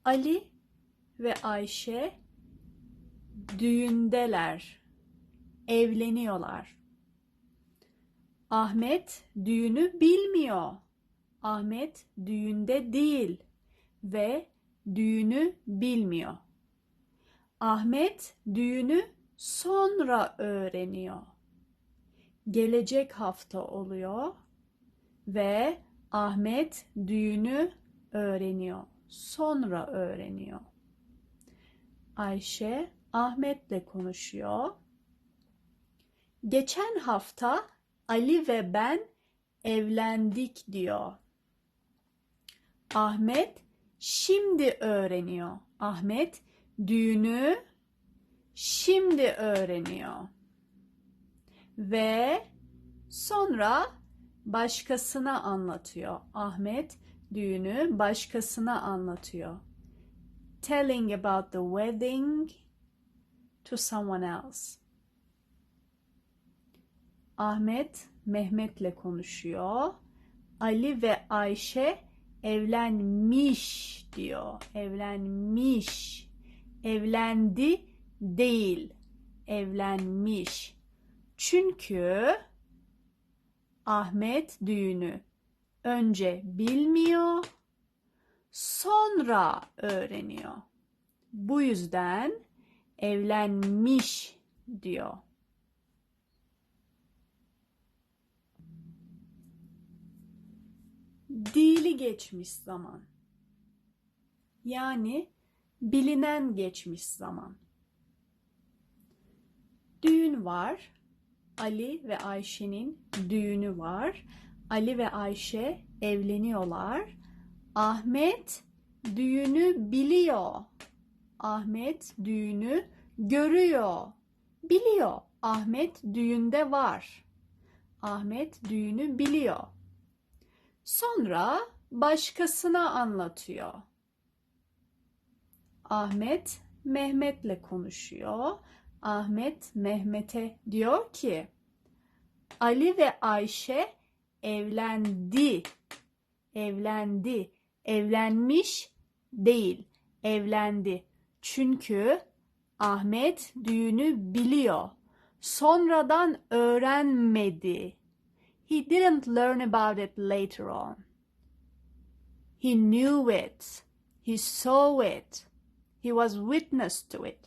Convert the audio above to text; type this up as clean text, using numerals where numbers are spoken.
Ali ve Ayşe düğündeler, evleniyorlar. Ahmet düğünü bilmiyor. Ahmet düğünde değil ve düğünü bilmiyor. Ahmet düğünü sonra öğreniyor. Gelecek hafta oluyor ve Ahmet düğünü öğreniyor. Sonra öğreniyor. Ayşe Ahmet'le konuşuyor. Geçen hafta Ali ve ben evlendik diyor. Ahmet şimdi öğreniyor. Ahmet düğünü şimdi öğreniyor. Ve sonra başkasına anlatıyor. Ahmet düğünü başkasına anlatıyor. Telling about the wedding to someone else. Ahmet Mehmet'le konuşuyor. Ali ve Ayşe evlenmiş diyor. Evlenmiş. Evlendi değil. Evlenmiş. Çünkü Ahmet düğünü önce bilmiyor, sonra öğreniyor. Bu yüzden evlenmiş diyor. Dili geçmiş zaman. Yani bilinen geçmiş zaman. Düğün var. Ali ve Ayşe'nin düğünü var. Ali ve Ayşe evleniyorlar. Ahmet düğünü biliyor. Ahmet düğünü görüyor. Biliyor. Ahmet düğünde var. Ahmet düğünü biliyor. Sonra başkasına anlatıyor. Ahmet Mehmet'le konuşuyor. Ahmet Mehmet'e diyor ki Ali ve Ayşe evlendi. Evlendi. Evlenmiş değil. Evlendi. Çünkü Ahmet düğünü biliyor. Sonradan öğrenmedi. He didn't learn about it later on. He knew it. He saw it. He was witness to it.